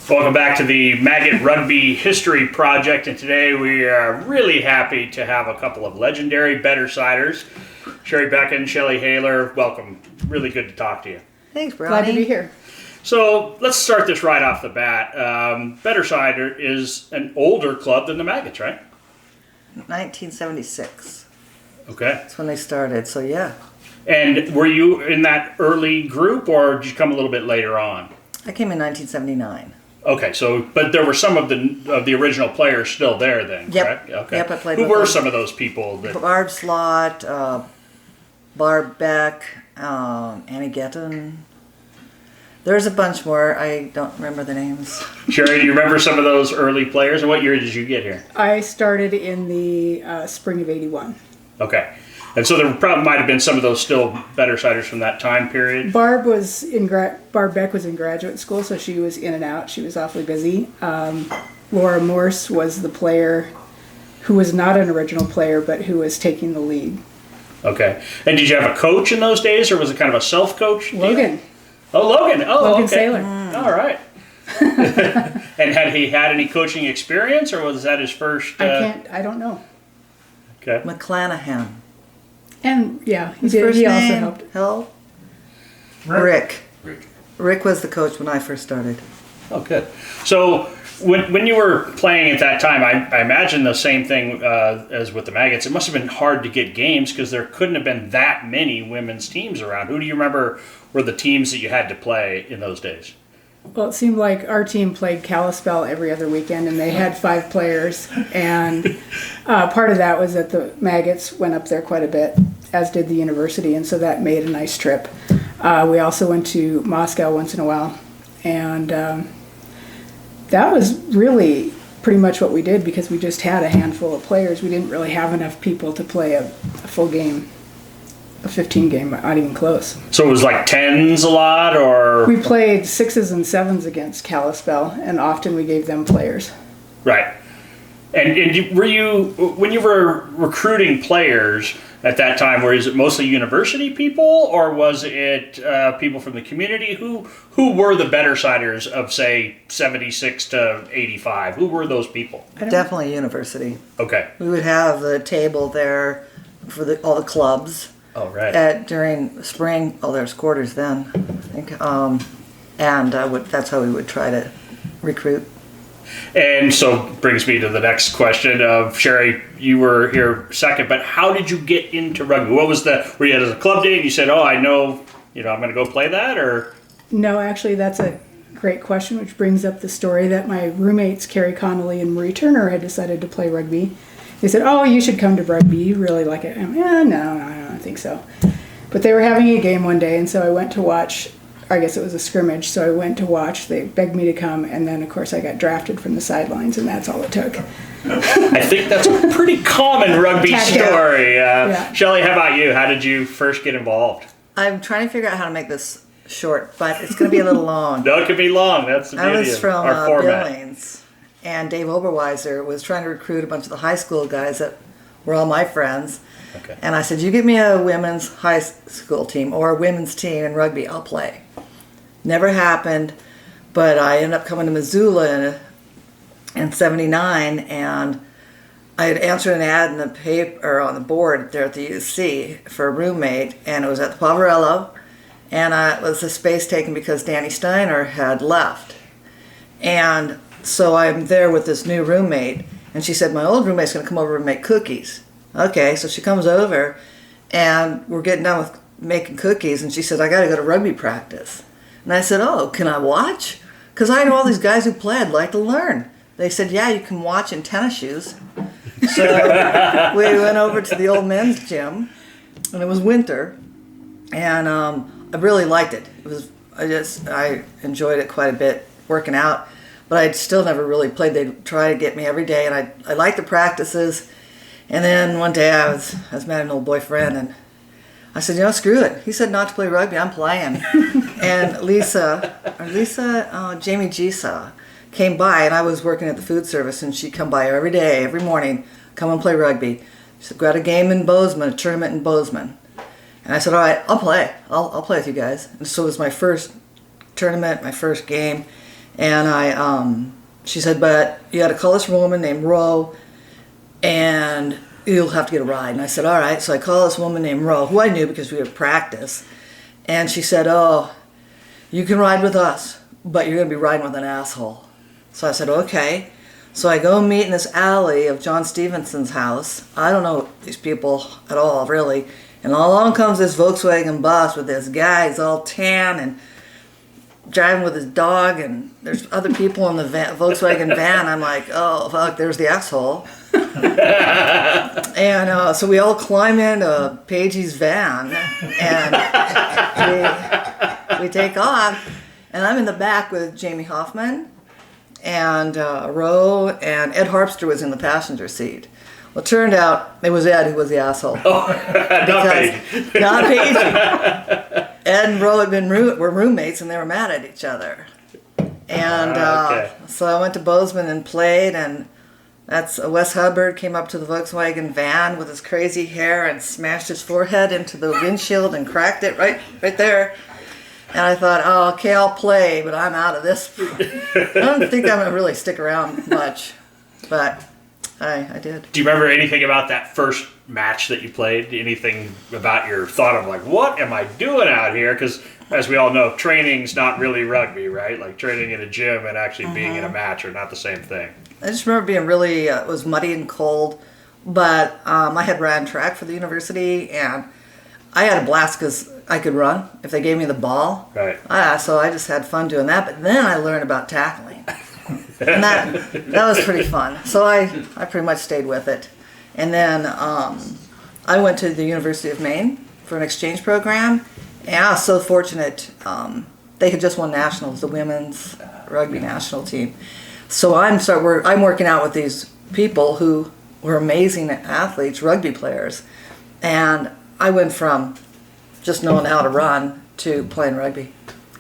Welcome back to the Maggot Rugby History Project, and today we are really happy to have a couple of legendary Bettersiders. Sheri Becken Shelly Hayler, welcome. Really good to talk to you. Thanks, Brownie. Glad to be here. So let's start this right off the bat. Betterside is an older club than the Maggots, right? 1976. Okay. That's when they started, so yeah. And were you in that early group, or did you come a little bit later on? I came in 1979. Okay, so but there were some of the original players still there then, Yep. correct? Okay. Yep, I played Who with were them. some of those people? Barb Slot, Barb Beck, Annie Getton. There's a bunch more. I don't remember the names. Sheri, do you remember some of those early players, and what year did you get here? I started in the spring of '81. Okay. And so there probably might have been some of those still Bettersiders from that time period. Barb Beck was in graduate school, so she was in and out. She was awfully busy. Laura Morse was the player who was not an original player, but who was taking the lead. Okay. And did you have a coach in those days, or was it kind of a self-coach deal? Logan. Oh, Logan. Oh, Logan okay. Saylor. All right. And had he had any coaching experience, or was that his first? I don't know. Okay. McClanahan. And yeah, he His did. first He name, also helped. Help? Rick. Rick was the coach when I first started. Oh, good. So when you were playing at that time, I imagine the same thing as with the Maggots. It must have been hard to get games because there couldn't have been that many women's teams around. Who do you remember were the teams that you had to play in those days? Well, it seemed like our team played Kalispell every other weekend, and they had 5 players. And part of that was that the Maggots went up there quite a bit, as did the university, and so that made a nice trip. We also went to Moscow once in a while, and that was really pretty much what we did because we just had a handful of players. We didn't really have enough people to play a full game. A 15 game, not even close. So it was like 10s a lot, or? We played 6s and 7s against Kalispell, and often we gave them players. Right. And were you, when you were recruiting players at that time, was it mostly university people, or was it people from the community? Who were the Bettersiders of, say, 76 to 85? Who were those people? Definitely university. Okay. We would have the table there for all the clubs. Oh, right. During spring, there's quarters then, I think. That's how we would try to recruit. And so brings me to the next question of, Sheri, you were here second, but how did you get into rugby? What was were you at a club day and you said, oh, I know, I'm going to go play that, or? No, actually, that's a great question, which brings up the story that my roommates, Carrie Connolly and Marie Turner, had decided to play rugby. They said, oh, you should come to rugby. You really like it. And I went, no, I don't think so. But they were having a game one day, and so I went to watch. I guess it was a scrimmage, so I went to watch. They begged me to come, and then, of course, I got drafted from the sidelines, and that's all it took. I think that's a pretty common rugby story. Yeah. Shelley, how about you? How did you first get involved? I'm trying to figure out how to make this short, but it's going to be a little long. No, it could be long. That's the I beauty was of from our format. Billings, and Dave Oberweiser was trying to recruit a bunch of the high school guys that were all my friends. Okay. And I said, you give me a women's high school team or a women's team in rugby, I'll play. Never happened, but I ended up coming to Missoula in 79, and I had answered an ad in the paper, or on the board there at the UC for a roommate, and it was at the Poverello, and it was a space taken because Danny Steiner had left. And so I'm there with this new roommate, and she said, my old roommate's going to come over and make cookies. Okay, so she comes over, and we're getting done with making cookies, and she said, I got to go to rugby practice. And I said, oh, can I watch? Because I know all these guys who play, I'd like to learn. They said, yeah, you can watch in tennis shoes. So we went over to the old men's gym, and it was winter, and I really liked it. I enjoyed it quite a bit, working out, but I'd still never really played. They'd try to get me every day, and I liked the practices. And then one day I was mad at an old boyfriend, and I said, screw it. He said not to play rugby. I'm playing. And Jamie Gisa came by, and I was working at the food service, and she'd come by every day, every morning, come and play rugby. She said, got a game in Bozeman, a tournament in Bozeman. And I said, all right, I'll play. I'll play with you guys. And so it was my first tournament, my first game. And she said, but you got to call this woman named Ro, and you'll have to get a ride. And I said, all right. So I called this woman named Ro, who I knew because we would practice. And she said, oh, you can ride with us, but you're going to be riding with an asshole. So I said, okay. So I go meet in this alley of John Stevenson's house. I don't know these people at all, really. And along comes this Volkswagen bus with this guy. He's all tan and driving with his dog, and there's other people in the Volkswagen van. I'm like, oh, fuck, there's the asshole. And so we all climb into Pagey's van, and we take off. And I'm in the back with Jamie Hoffman and Ro, and Ed Harpster was in the passenger seat. Well, it turned out it was Ed who was the asshole. Oh, not Paige. Not Paige. Ed and Ro were roommates, and they were mad at each other. And okay. So I went to Bozeman and played, and that's Wes Hubbard came up to the Volkswagen van with his crazy hair and smashed his forehead into the windshield and cracked it right there. And I thought, oh, okay, I'll play, but I'm out of this. I don't think I'm going to really stick around much, but I did. Do you remember anything about that first match that you played? Anything about your thought of like, what am I doing out here? Because as we all know, training's not really rugby, right? Like training in a gym and actually being in a match are not the same thing. I just remember being really, it was muddy and cold, but I had ran track for the university, and I had a blast because I could run if they gave me the ball. Right. So I just had fun doing that, but then I learned about tackling. And that was pretty fun. So I pretty much stayed with it. And then I went to the University of Maine for an exchange program, and I was so fortunate. They had just won nationals, the women's rugby national team. So I'm working out with these people who were amazing athletes, rugby players, and I went from just knowing how to run to playing rugby.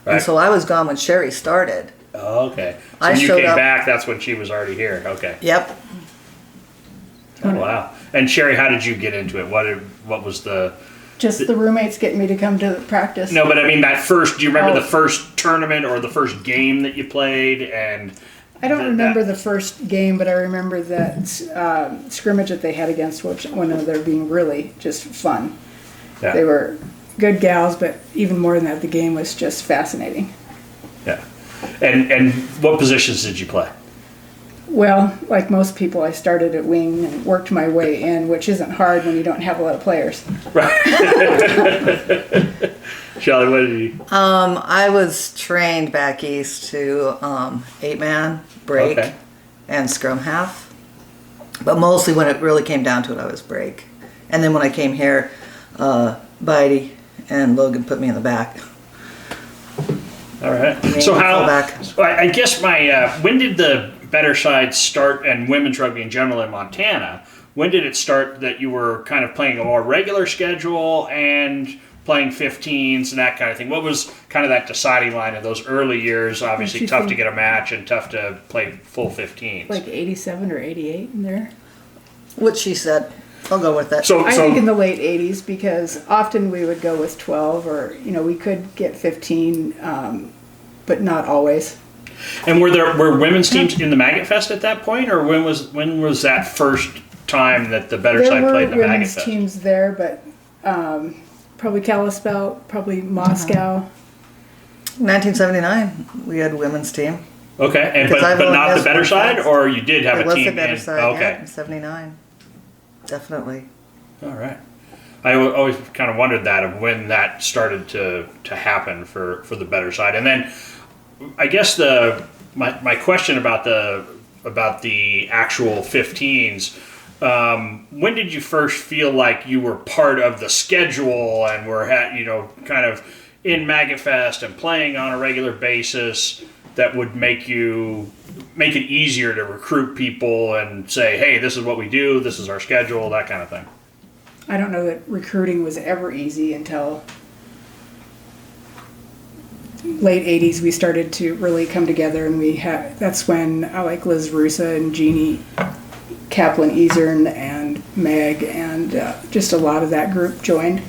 Right. And so I was gone when Sheri started. Oh, okay. So I when you showed came up- back, that's when she was already here. Okay. Yep. Oh, wow. And Sheri, how did you get into it? What was the... Just the roommates getting me to come to practice. No, but I mean that first, do you remember the first tournament or the first game that you played? And I don't remember the first game, but I remember that scrimmage that they had against one another being really just fun. Yeah. They were good gals, but even more than that, the game was just fascinating. Yeah. And what positions did you play? Well, like most people, I started at wing and worked my way in, which isn't hard when you don't have a lot of players. Right. Shelly, what did you... I was trained back east to 8-man, break, and scrum half. But mostly when it really came down to it, I was break. And then when I came here, Bitey and Logan put me in the back. All right. Me So how... back. I guess when did the Betterside start, and women's rugby in general in Montana, when did it start that you were kind of playing a more regular schedule and playing 15s and that kind of thing? What was kind of that deciding line in those early years? Obviously tough to get a match and tough to play full 15s. Like 87 or 88 in there. What she said. I'll go with that. I think in the late 80s, because often we would go with 12, or we could get 15, but not always. And were women's teams in the Maggot Fest at that point, or when was that first time that the Betterside played the Maggot women's Fest? teams there, but probably Kalispell, probably Moscow. 1979, we had a women's team. Okay, but I've only not the missed one Betterside, fest. or you did have It a was team the Betterside, okay. in 79. Definitely. All right. I always kind of wondered that of when that started to happen for the Betterside. And then I guess my question about the actual 15s, when did you first feel like you were part of the schedule and were kind of in Maggot Fest and playing on a regular basis that would make it easier to recruit people and say, hey, this is what we do, this is our schedule, that kind of thing? I don't know that recruiting was ever easy until late 80s. We started to really come together, and that's when like Liz Russa and Jeannie Kaplan Ezern and Meg and just a lot of that group joined.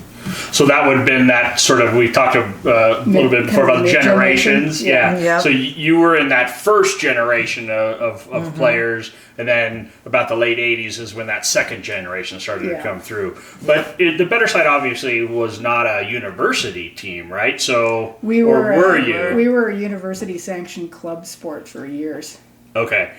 So that would have been that sort of, we talked a little bit before about the generations. Yeah. Yeah. So you were in that first generation of players, and then about the late 80s is when that second generation started to come through. But the Betterside obviously was not a university team, right? So, We were, or were you? We were a university-sanctioned club sport for years. Okay.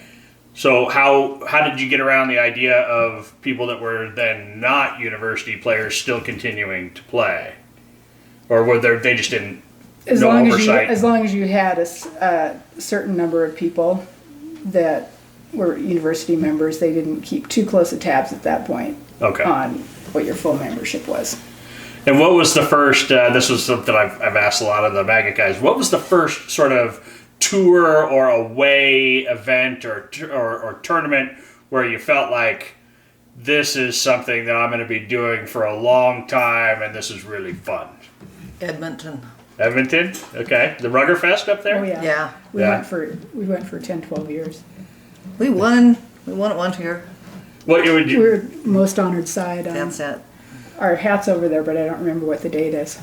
So how did you get around the idea of people that were then not university players still continuing to play, or were they just didn't As no long oversight? as long as you had a certain number of people that were university members, they didn't keep too close of tabs at that point Okay. on what your full membership was. And what was the first? This was something I've asked a lot of the Maggot guys. What was the first sort of tour or away event or tournament where you felt like this is something that I'm going to be doing for a long time and this is really fun? Edmonton. Edmonton, okay. The Rugger Fest up there. Oh yeah. Yeah. We Yeah. went for 10, 12 years. We won. We won it one year. What year would you? We're most honored side. That's it. Our hat's over there, but I don't remember what the date is.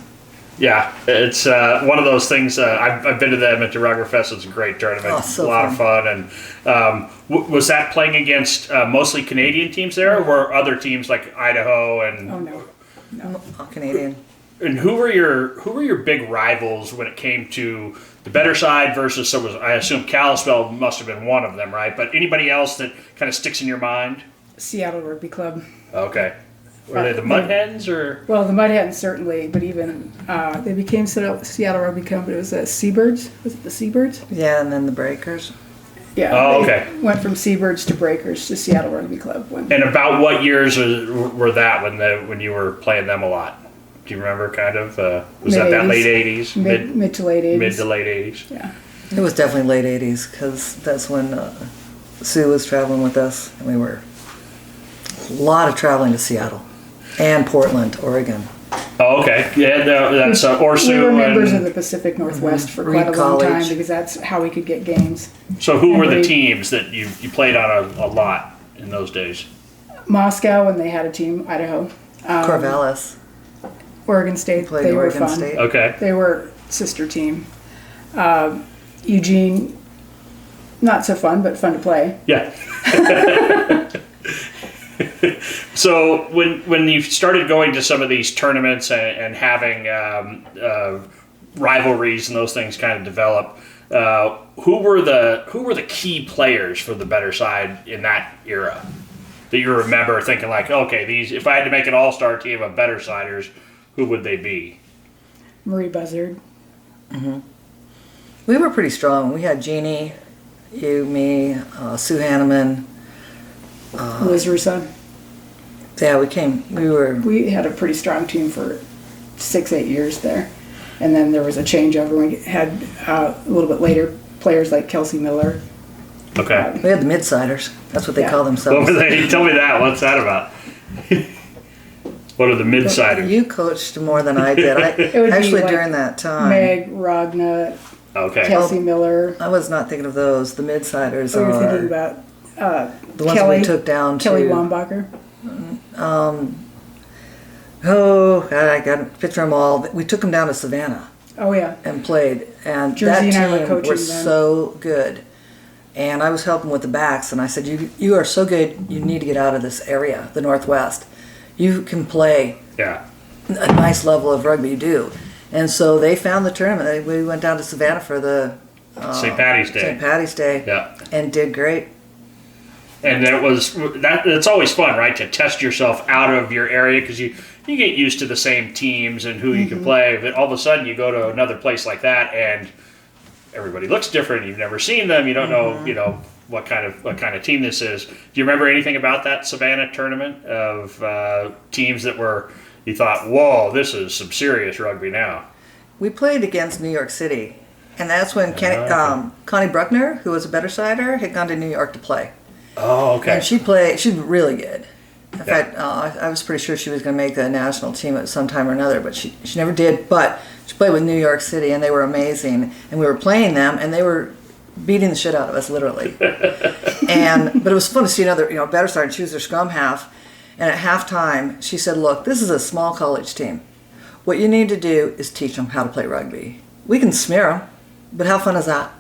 Yeah, it's one of those things. I've been to the Edmonton Rugger Fest. It's a great tournament. Oh, so a lot of fun. And was that playing against mostly Canadian teams there, or were other teams like Idaho and? Oh no. No. All Canadian. And who were your big rivals when it came to the Betterside versus? So I assume Kalispell must have been one of them, right? But anybody else that kind of sticks in your mind? Seattle Rugby Club. Okay, were they the Mud Hens or? Well, the Mud Hens certainly, but even they became Seattle Rugby Club. But it was the Seabirds. Was it the Seabirds? Yeah, and then the Breakers. Yeah. Oh, they okay. Went from Seabirds to Breakers to Seattle Rugby Club. And about what years were that when you were playing them a lot? Do you remember kind of? Was that Mid-80s. late 80s? Mid to late 80s. Mid to late 80s? Yeah. It was definitely late 80s because that's when Sue was traveling with us, and we were a lot of traveling to Seattle and Portland, Oregon. Oh, okay. Yeah, no, that's Orsu. We were members and, of the Pacific Northwest for Reed quite a long time College. because that's how we could get games. So who were the Reed. teams that you played on a lot in those days? Moscow, when they had a team, Idaho. Corvallis. Oregon State, Played they were Oregon fun. State. Okay. They were sister team. Eugene, not so fun, but fun to play. Yeah. So when you started going to some of these tournaments and having rivalries and those things kind of develop, who were the key players for the Betterside in that era that you remember thinking like, okay, these if I had to make an all-star team of Bettersiders, who would they be? Marie Buzzard. We were pretty strong. We had Jeannie, you, me, Sue Hanneman. Liz Russo. Yeah, We had a pretty strong team for 6-8 years there. And then there was a changeover. We had a little bit later players like Kelsey Miller. Okay. we had the Midsiders. That's what they Yeah. call What themselves. were they? Tell me that. What's that about? What are the Midsiders? You coached more than I did. It would be Actually, like during that time, Meg, Ragna, Okay. Kelsey Miller. I was not thinking of those. The Midsiders We were thinking are about the ones Kelly, we took down to. Kelly Wambacher. Oh, God, I got to picture them all. We took them down to Savannah Oh, yeah. and played, and Jersey that and I were team coaching was them. so good. And I was helping with the backs, and I said, "You are so good. You need to get out of this area, the Northwest. You can play Yeah. a nice level of rugby. You do." And so they found the tournament. We went down to Savannah for the St. Patty's Day. St. Patty's Day, Yeah. and did great. And then it's always fun, right, to test yourself out of your area because you get used to the same teams and who you can play. But all of a sudden you go to another place like that and everybody looks different. You've never seen them. You don't know, what kind of team this is. Do you remember anything about that Savannah tournament of teams that you thought, whoa, this is some serious rugby now? We played against New York City, and that's when Connie Bruckner, who was a Bettersider, had gone to New York to play. Oh, okay. And she was really good. In fact, I was pretty sure she was going to make the national team at some time or another, but she never did. But she played with New York City, and they were amazing. And we were playing them, and they were beating the shit out of us, literally. But it was fun to see another, Betterside choose their scrum half. And at halftime, she said, "Look, this is a small college team. what you need to do is teach them how to play rugby. We can smear them, but how fun is that?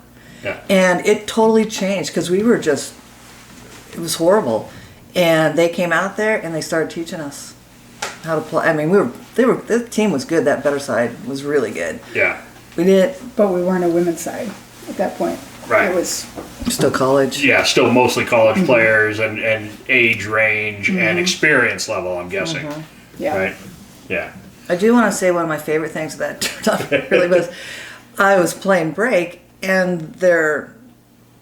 Yeah. And it totally changed because we were just, it was horrible. And they came out there and they started teaching us how to play. I mean, the team was good. That Betterside was really good. Yeah. We did. But we weren't a women's side at that point. Right. It was Still college. Yeah, still mostly college players and age range and experience level, I'm guessing. yeah. Right? Yeah. I do want to say one of my favorite things that turned out really was I was playing break and their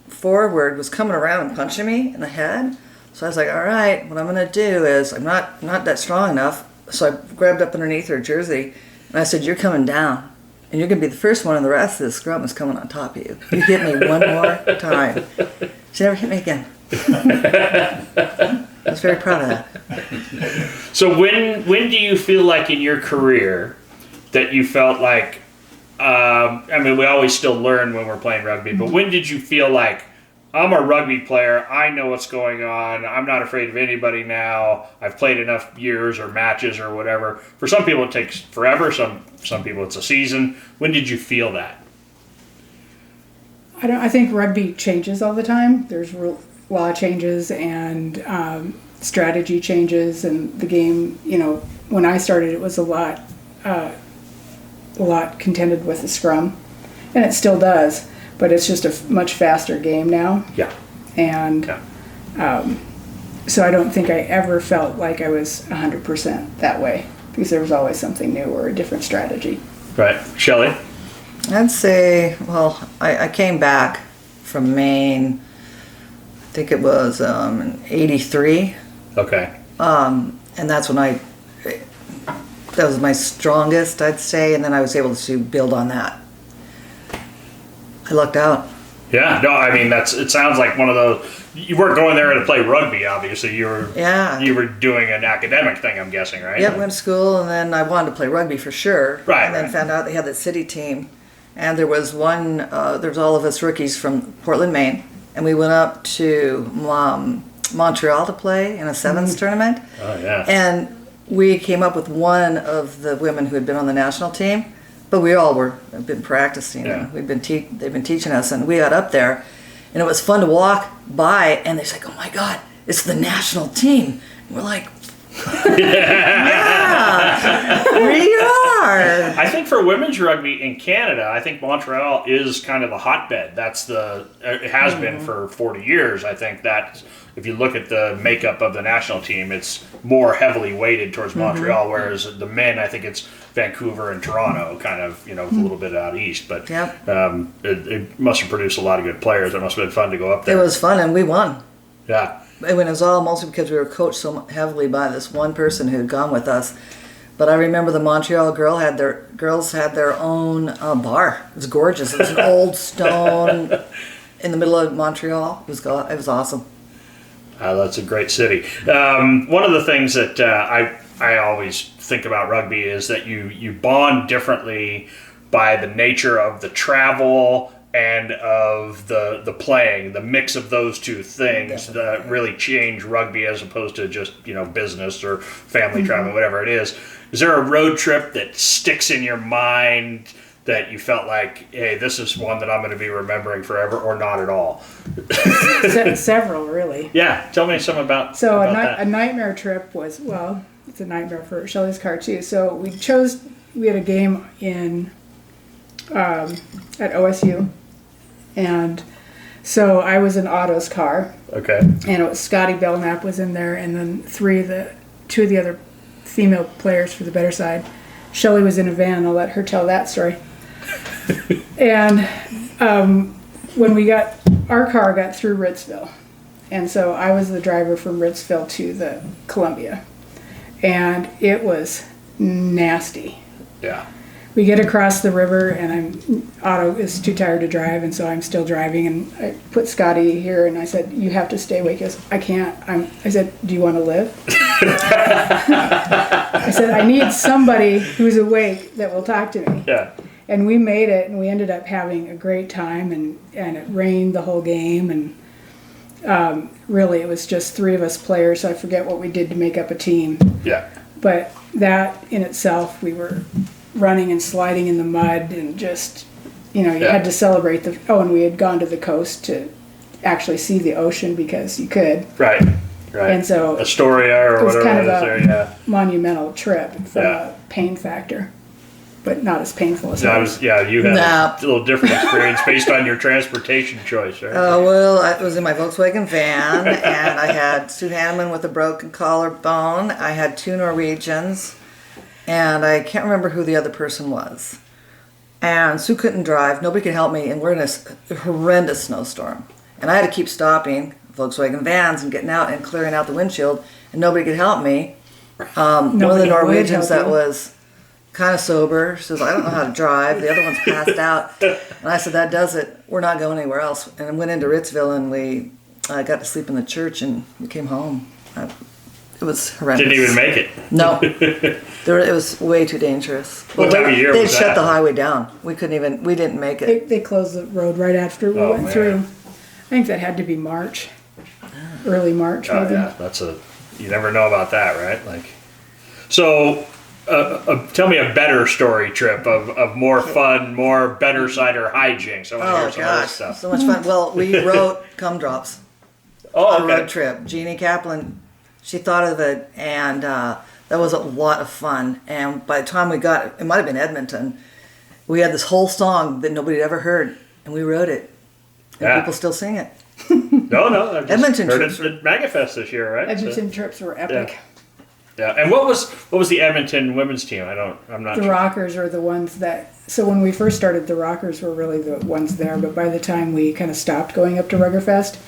forward was coming around and punching me in the head. So I was like, all right, what I'm going to do is I'm not that strong enough. So I grabbed up underneath her jersey and I said, you're coming down. And you're going to be the first one, and the rest of the scrum is coming on top of you. You hit me one more time. She never hit me again. I was very proud of that. So when do you feel like in your career that you felt like, I mean, we always still learn when we're playing rugby, but when did you feel like, I'm a rugby player, I know what's going on, I'm not afraid of anybody now, I've played enough years or matches or whatever. For some people it takes forever, some people it's a season. When did you feel that? I think rugby changes all the time. There's law changes and strategy changes, and the game, when I started it was a lot contended with the scrum, and it still does. But it's just a much faster game now. Yeah. And so I don't think I ever felt like I was 100% that way, because there was always something new or a different strategy. Right. Shelley? I'd say, well, I came back from Maine, I think it was in 83. Okay. And that's when that was my strongest, I'd say, and then I was able to build on that. I lucked out. Yeah, no, I mean, it sounds like one of those, you weren't going there to play rugby, obviously. You were doing an academic thing, I'm guessing, right? Yep, went to school, and then I wanted to play rugby for sure. Right. And then found out they had that city team. And there was there was all of us rookies from Portland, Maine, and we went up to Montreal to play in a sevens tournament. Oh, yeah. And we came up with one of the women who had been on the national team. But we all have been practicing. Yeah. And they've been teaching us, and we got up there, and it was fun to walk by, and they're like, "Oh my God, it's the national team!" And we're like, "Yeah, we are." I think for women's rugby in Canada, I think Montreal is kind of the hotbed. It has been for 40 years. I think that if you look at the makeup of the national team, it's more heavily weighted towards Montreal, whereas the men, I think it's Vancouver and Toronto, kind of, a little bit out east. But Yep. It must have produced a lot of good players. It must have been fun to go up there. It was fun, and we won. Yeah. And it was all mostly because we were coached so heavily by this one person who had gone with us. But I remember the Montreal girls had their own bar. It was gorgeous. It was an old stone in the middle of Montreal. It was awesome. That's a great city. One of the things that I always think about rugby is that you bond differently by the nature of the travel and of the playing. The mix of those two things that really change rugby as opposed to just business or family travel, whatever it is. Is there a road trip that sticks in your mind that you felt like, hey, this is one that I'm going to be remembering forever, or not at all? Several, really. Yeah, tell me some about a that. nightmare trip was, well, it's a nightmare for Shelley's car too. So we had a game at OSU, and so I was in Otto's car. Okay. And it was Scotty Belknap was in there, and then two of the other female players for the Betterside. Shelley was in a van. I'll let her tell that story. And when our car got through Ritzville, and so I was the driver from Ritzville to the Columbia, and it was nasty. Yeah. We get across the river, and Otto is too tired to drive, and so I'm still driving, and I put Scotty here, and I said, "You have to stay awake." He goes, "I can't." I said, "Do you want to live?" I said, "I need somebody who's awake that will talk to me." Yeah. And we made it, and we ended up having a great time, and it rained the whole game, and really it was just three of us players, so I forget what we did to make up a team. Yeah. But that in itself, we were running and sliding in the mud and just, you had to celebrate and we had gone to the coast to actually see the ocean because you could. Right. And so Astoria or it was whatever kind of it is there, monumental trip from a pain factor, but not as painful as ours. You had a little different experience based on your transportation choice, right? Well, I was in my Volkswagen van, and I had Sue Hanneman with a broken collarbone. I had 2 Norwegians, and I can't remember who the other person was. And Sue couldn't drive. Nobody could help me, and we're in a horrendous snowstorm. And I had to keep stopping Volkswagen vans and getting out and clearing out the windshield, and nobody could help me. One of the Norwegians that was kind of sober says, I don't know how to drive. The other one's passed out. And I said, that does it. We're not going anywhere else. And I went into Ritzville, and we got to sleep in the church, and we came home. It was horrendous. Didn't even make it. No. It was way too dangerous. What time of year was that? They'd shut the highway down. We didn't make it. They closed the road right after we went through. I think that had to be March. Early March, maybe. Yeah, you never know about that, right? So tell me a better story trip of more fun, more Betterside or hijinks. I want to hear some of this stuff. So much fun. Well, we wrote Cum Drops on a road trip. Jeannie Kaplan, she thought of it, and that was a lot of fun. And by the time we got, it might have been Edmonton, we had this whole song that nobody had ever heard, and we wrote it. And people still sing it. No. I've just Edmonton heard trips it at Maggots this year, right? Edmonton trips were epic. Yeah. And what was the Edmonton women's team? I'm not The sure. Rockers are the ones that. So when we first started, the Rockers were really the ones there. But by the time we kind of stopped going up to Ruggerfest,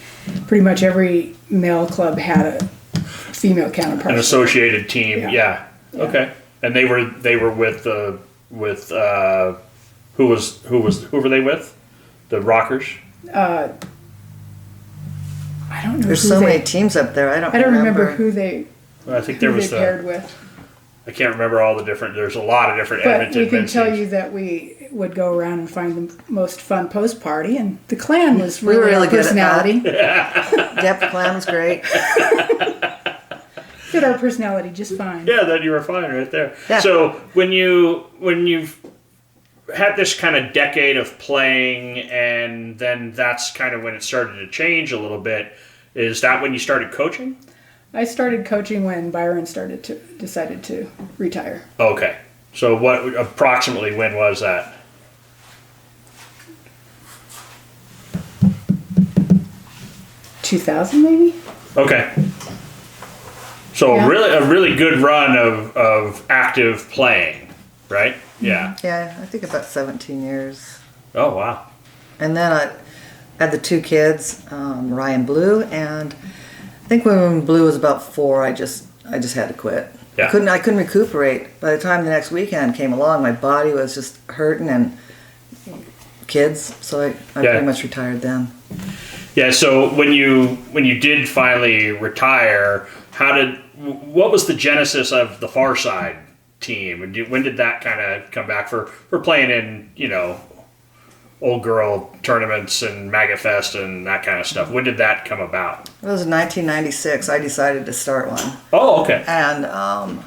pretty much every male club had a female counterpart. An associated team. Yeah. Okay. And they were with who were they with? The Rockers. I don't know. There's so many teams up there. I don't remember who they. I think there was paired with. I can't remember all the different. There's a lot of different But Edmonton we can men's tell teams. you that we would go around and find the most fun post party, and the clan was We were really our good at personality. Yep, the plan was great. Fit our personality just fine. Yeah, then you were fine right there. Yeah. So when you've had this kind of decade of playing, and then that's kind of when it started to change a little bit. Is that when you started coaching? I started coaching when Byron decided to retire. Okay. So what approximately when was that? 2000 maybe? Okay. So Yeah. a really good run of active playing, right? Yeah. Yeah, I think about 17 years. Oh wow. And then I had the 2 kids, Ryan Blue, and I think when Blue was about 4, I just had to quit. Yeah. I couldn't recuperate. By the time the next weekend came along, my body was just hurting, and kids, so I pretty much retired then. Yeah. So when you did finally retire, what was the genesis of the Far Side team, and when did that kind of come back for playing in old girl tournaments and Maggots and that kind of stuff? When did that come about? It was in 1996. I decided to start one. Oh, okay. And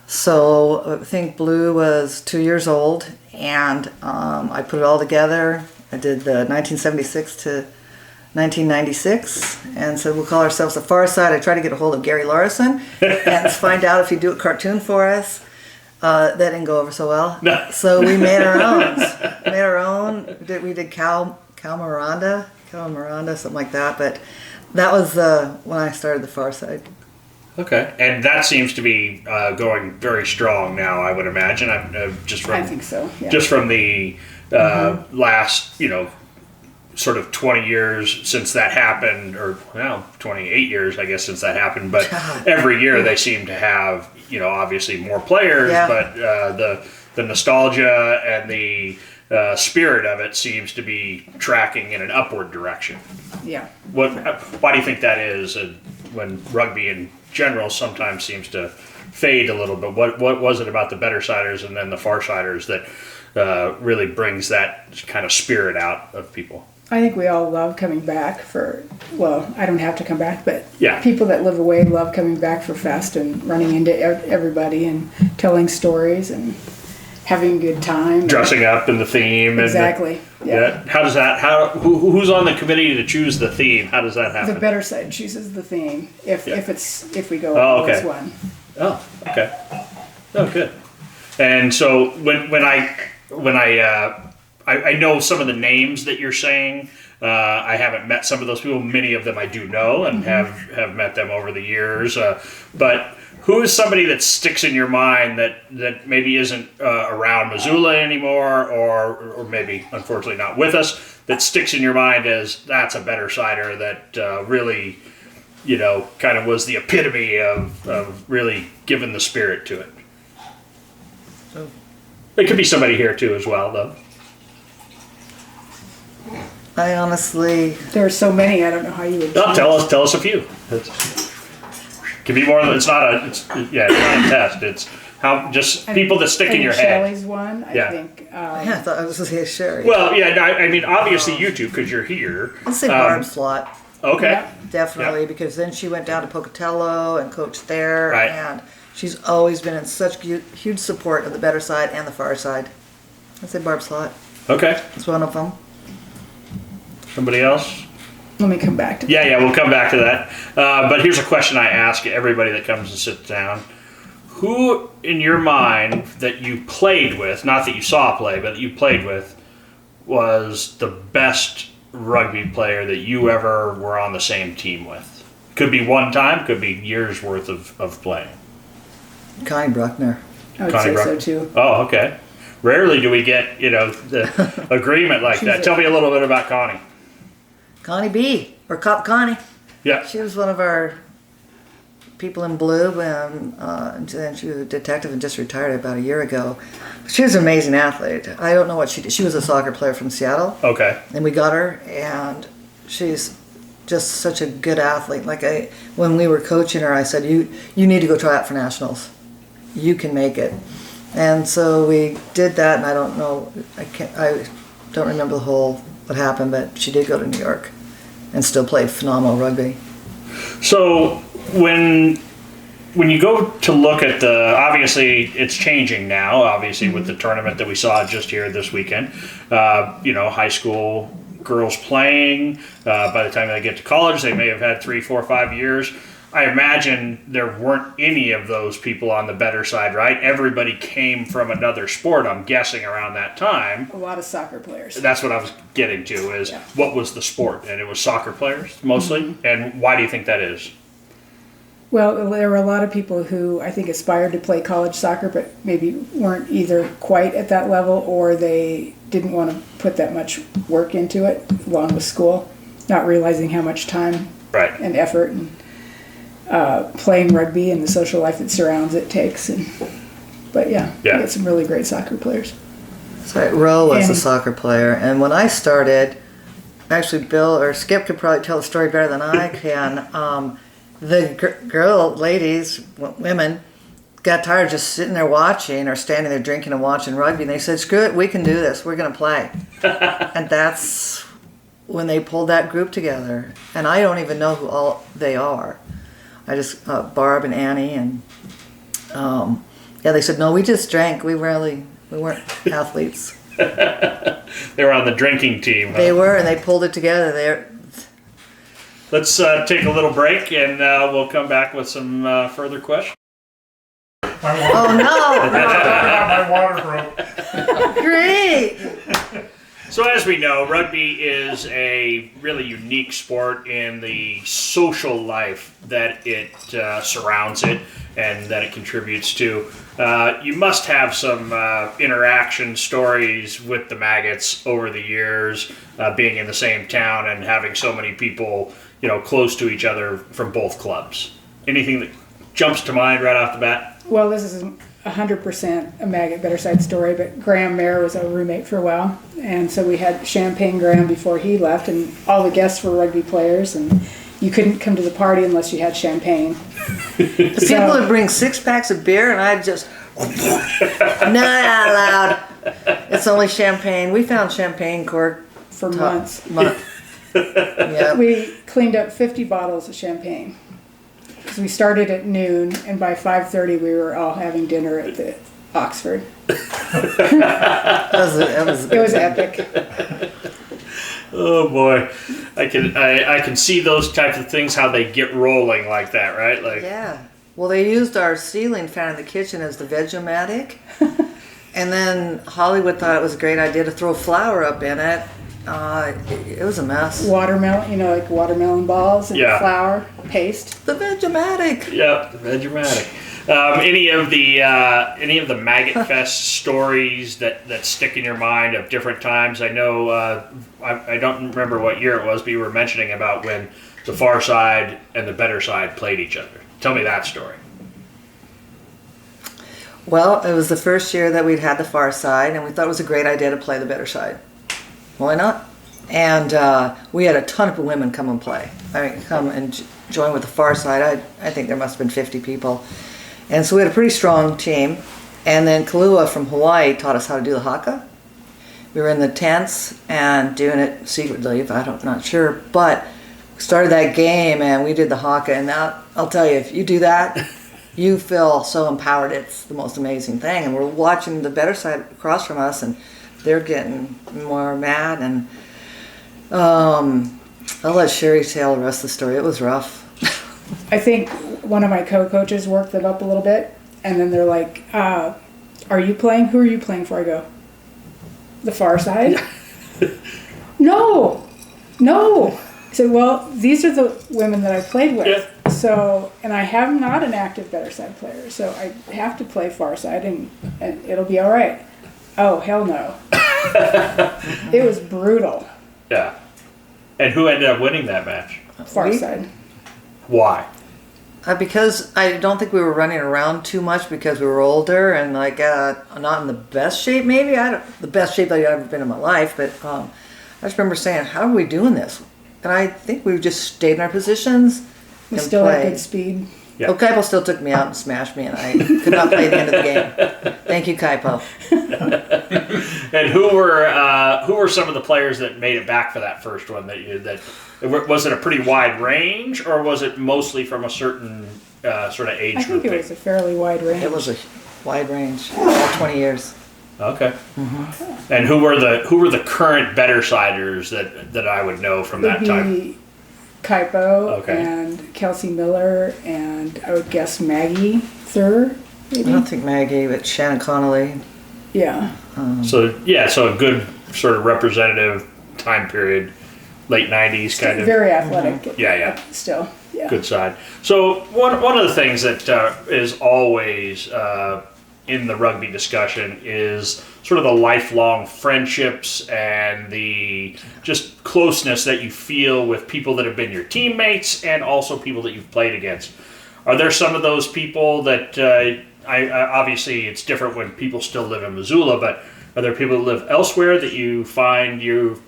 so I think Blue was 2 years old, and I put it all together. I did the 1976 to 1996, and said we'll call ourselves the Far Side. I tried to get a hold of Gary Larson and find out if he'd do a cartoon for us. That didn't go over so well. No. So we made our own. We did Cal Miranda, something like that. But that was when I started the Far Side. Okay, and that seems to be going very strong now. I would imagine. I think so. Yeah. Just from the last, sort of 20 years since that happened, or 28 years, I guess, since that happened. But every year they seem to have, obviously more players, but the nostalgia and the spirit of it seems to be tracking in an upward direction. Yeah. Why do you think that is? When rugby in general sometimes seems to fade a little bit. What was it about the Bettersiders and then the Farsiders that really brings that kind of spirit out of people? I think we all love coming back well, I don't have to come back, but Yeah. people that live away love coming back for Fest and running into everybody and telling stories and having a good time. Dressing up in the theme. Exactly. Yeah. How does that? Who's on the committee to choose the theme? How does that happen? The Betterside chooses the theme if we go Oh, as okay. one. Oh, okay. Oh, good. And so when I know some of the names that you're saying. I haven't met some of those people. Many of them I do know and have met them over the years. But who is somebody that sticks in your mind that maybe isn't around Missoula anymore, or maybe unfortunately not with us, that sticks in your mind as that's a Bettersider that really, kind of was the epitome of really giving the spirit to it? Oh. It could be somebody here too as well, though. I honestly, There are so many, I don't know how you would choose. Tell us a few. It can be more than it's not a test. It's how just people that stick in your head. Shelley's one, Yeah. I think. I thought I was going to say Sheri. Well, yeah, no, I mean obviously you two because you're here. Let's say Barb Slot. Okay. Yeah. Definitely, Yeah. because then she went down to Pocatello and coached there, Right. and she's always been in such huge support of the better side and the far side. I'd say Barb Slot. Okay. That's one of them. Somebody else? Let me come back to that. Yeah, we'll come back to that. But here's a question I ask everybody that comes and sits down. Who in your mind that you played with, not that you saw play, but that you played with, was the best rugby player that you ever were on the same team with? Could be one time, could be years worth of playing. Connie Bruckner. I would Connie say so Bruck- too. Oh, okay. Rarely do we get, the agreement like that. Tell me a little bit about Connie. Connie B. Or Cop Connie. Yeah. She was one of our people in blue, and then she was a detective and just retired about a year ago. She was an amazing athlete. I don't know what she did. She was a soccer player from Seattle, Okay. and we got her, and she's just such a good athlete. When we were coaching her, I said, you need to go try out for nationals. You can make it. And so we did that, and I don't know, I don't remember what happened, but she did go to New York and still played phenomenal rugby. So when you go to look at obviously it's changing now, obviously with the tournament that we saw just here this weekend, high school girls playing, by the time they get to college, they may have had 3, 4, 5 years. I imagine there weren't any of those people on the better side, right? Everybody came from another sport, I'm guessing, around that time. A lot of soccer players. That's what I was getting to is what was the sport? And it was soccer players mostly? And why do you think that is? Well, there were a lot of people who I think aspired to play college soccer, but maybe weren't either quite at that level or they didn't want to put that much work into it along with school, not realizing how much time Right. and effort and playing rugby and the social life that surrounds it takes. But we got some really great soccer players. That's right. Roe was a And- soccer player, and when I started, actually Bill or Skip could probably tell the story better than I can. The ladies, women, got tired of just sitting there watching or standing there drinking and watching rugby, and they said, "Screw it, we can do this. We're going to play." And that's when they pulled that group together. And I don't even know who all they are. I just Barb and Annie, and they said, "No, we just drank. We weren't athletes." They were on the drinking team. Huh? They were, and they pulled it together. Let's take a little break, and we'll come back with some further questions. Oh no! My water broke. Great. So as we know, rugby is a really unique sport in the social life that it surrounds it and that it contributes to. You must have some interaction stories with the Maggots over the years, being in the same town and having so many people, close to each other from both clubs. Anything that jumps to mind right off the bat? Well, this is 100% a Maggot Betterside story, but Graham Mayer was our roommate for a while, and so we had Champagne Graham before he left, and all the guests were rugby players, and you couldn't come to the party unless you had champagne. People would bring 6 packs of beer, and I'd just not out loud. It's only champagne. We found champagne cork for months. Yeah. We cleaned up 50 bottles of champagne. Because we started at noon, and by 5:30 we were all having dinner at the Oxford. It was epic. Oh boy, I can see those types of things, how they get rolling like that, right? Like, Yeah. Well, they used our ceiling fan in the kitchen as the Vegomatic. And then Hollywood thought it was a great idea to throw flour up in it. It was a mess. Watermelon, like watermelon balls and flour paste. The Vegomatic. yeah, the Vegomatic. Any of the Maggot Fest stories that stick in your mind of different times? I know I don't remember what year it was, but you were mentioning about when the Far Side and the Better Side played each other. Tell me that story. Well, it was the first year that we'd had the Far Side, and we thought it was a great idea to play the Better Side. Why not? And we had a ton of women come and play. I mean, come and join with the Far Side. I think there must have been 50 people. And so we had a pretty strong team. And then Kahlua from Hawaii taught us how to do the haka. We were in the tents and doing it secretly, I'm not sure. But we started that game and we did the haka. And that, I'll tell you, if you do that, you feel so empowered. It's the most amazing thing. And we're watching the Better Side across from us, and they're getting more mad. And I'll let Sheri tell the rest of the story. It was rough. I think one of my co-coaches worked it up a little bit, and then they're like, are you playing? Who are you playing for? I go, the Far Side? No. I said, well, these are the women that I played with. Yeah. So, and I am not an active Better Side player, so I have to play Far Side, and it'll be all right. Oh, hell no. It was brutal. Yeah. And who ended up winning that match? Far Side. Why? Because I don't think we were running around too much because we were older and not in the best shape. Maybe the best shape that I've ever been in my life. But I just remember saying, "How are we doing this?" And I think we just stayed in our positions. We and still played. had good speed. Yeah. Well, Kaipo still took me out and smashed me, and I could not play the end of the game. Thank you, Kaipo. And who were some of the players that made it back for that first one? Was it a pretty wide range, or was it mostly from a certain sort of age I group? think it was a fairly wide range. It was a wide range, all 20 years. Okay. Mm-hmm. And who were the current Bettersiders that I would know from that time? Kaipo Okay. and Kelsey Miller, and I would guess Maggie Thur, maybe. I don't think Maggie, but Shannon Connolly. Yeah. So a good sort of representative time period, late 90s kind of. Very athletic. Yeah. Still. Yeah. Good side. So one of the things that is always in the rugby discussion is sort of the lifelong friendships and the just closeness that you feel with people that have been your teammates and also people that you've played against. Are there some of those people that I obviously it's different when people still live in Missoula, but are there people that live elsewhere that you find you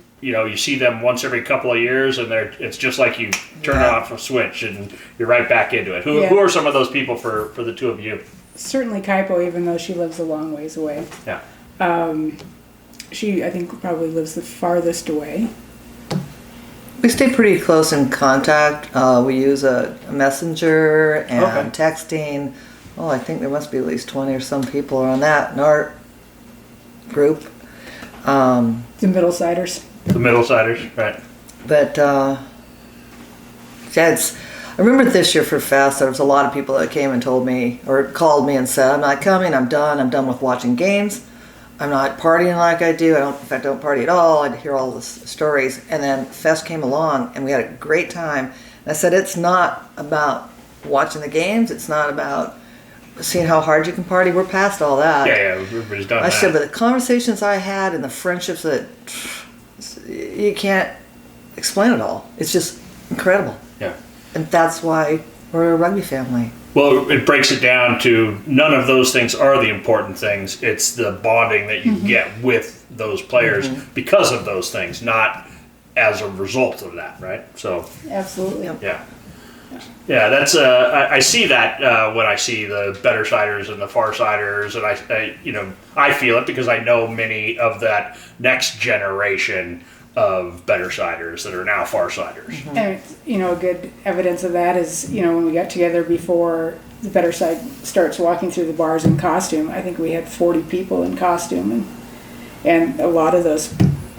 see them once every couple of years and it's just like you turn off a switch and you're right back into it? Who are some of those people for the two of you? Certainly Kaipo, even though she lives a long ways away. Yeah. She, I think, probably lives the farthest away. We stay pretty close in contact. We use a messenger and texting. Oh, I think there must be at least 20 or some people on that in our group. The Middlesiders. The Middlesiders, right. But I remember this year for Fest, there was a lot of people that came and told me or called me and said, "I'm not coming, I'm done with watching games. I'm not partying like I do. In fact, I don't party at all." I'd hear all the stories. And then Fest came along and we had a great time. And I said, it's not about watching the games. It's not about seeing how hard you can party. We're past all that. Yeah, everybody's done I that. said, but the conversations I had and the friendships that you can't explain it all. It's just incredible. Yeah. And that's why we're a rugby family. Well, it breaks it down to none of those things are the important things. It's the bonding that you get with those players because of those things, not as a result of that, right? So, Absolutely. yeah. Yeah, that's I see that when I see the Bettersiders and the Farsiders, and I feel it because I know many of that next generation of Bettersiders that are now Farsiders. And, good evidence of that is, when we got together before the Betterside starts walking through the bars in costume, I think we had 40 people in costume, and a lot of those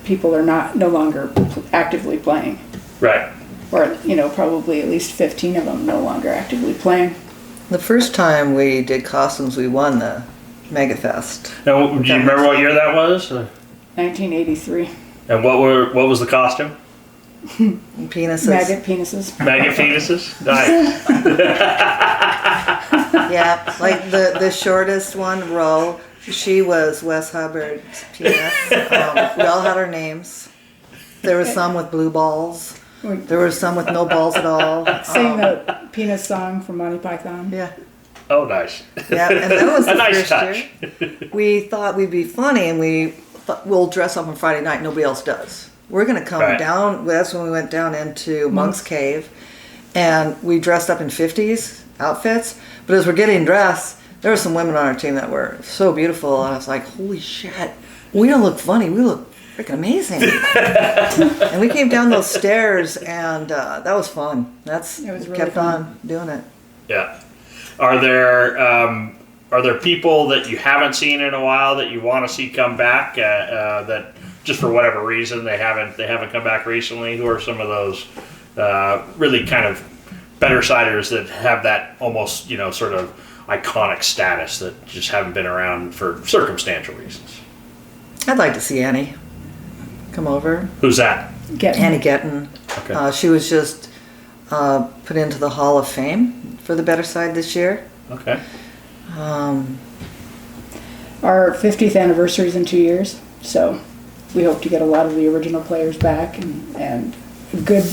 people are no longer actively playing. Right. Or, probably at least 15 of them no longer actively playing. The first time we did costumes, we won the Maggot Fest. Now, do you remember what year that was? 1983. And what was the costume? Penises. Maggot penises. Maggot fetuses? Nice. Yeah, like the shortest one, Ro, she was Wes Hubbard's penis. We all had our names. There were some with blue balls. There were some with no balls at all. Sang the penis song from Monty Python. Yeah. Oh, nice. Yeah, and that was the A nice first touch. year. We thought we'd be funny, and we thought we'll dress up on Friday night. Nobody else does. We're going to come Right. down. That's when we went down into Monk's Cave, and we dressed up in 50s outfits. But as we're getting dressed, there were some women on our team that were so beautiful, and I was like, holy shit, we don't look funny. We look freaking amazing. And we came down those stairs, and that was fun. It was really kept fun. on doing it. Yeah. Are there people that you haven't seen in a while that you want to see come back that just for whatever reason they haven't come back recently? Who are some of those really kind of Bettersiders that have that almost sort of iconic status that just haven't been around for circumstantial reasons? I'd like to see Annie come over. Who's that? Annie Getton. Okay. She was just put into the Hall of Fame for the Betterside this year. Okay. Our 50th anniversary is in 2 years, so we hope to get a lot of the original players back and a good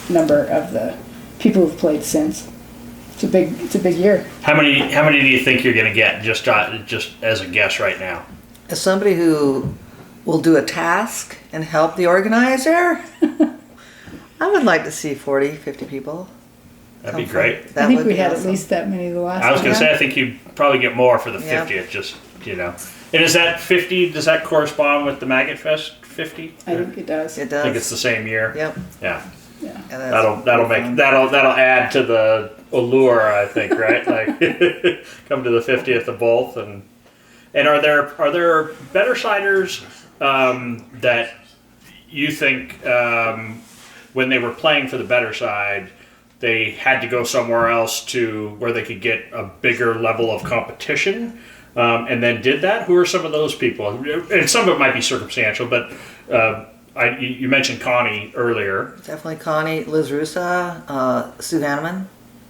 number of the people who've played since. It's a big year. How many do you think you're going to get just as a guess right now? As somebody who will do a task and help the organizer, I would like to see 40, 50 people. That'd be come great. from- that I think would we be had awesome. at least that many the last I was time. going to say I think you'd probably get more for the Yeah. 50th. Just And is that 50? Does that correspond with the Maggot Fest 50? I think it does. It I does. think it's the same year. Yep. Yeah. Yeah. Yeah, that's That'll pretty make fun. that'll add to the allure, I think, right? Like come to the 50th of both, and are there Bettersiders that you think when they were playing for the Betterside they had to go somewhere else to where they could get a bigger level of competition, and then did that? Who are some of those people? And some of it might be circumstantial, but you mentioned Connie earlier. Definitely Connie, Liz Russa, Sue Hanneman.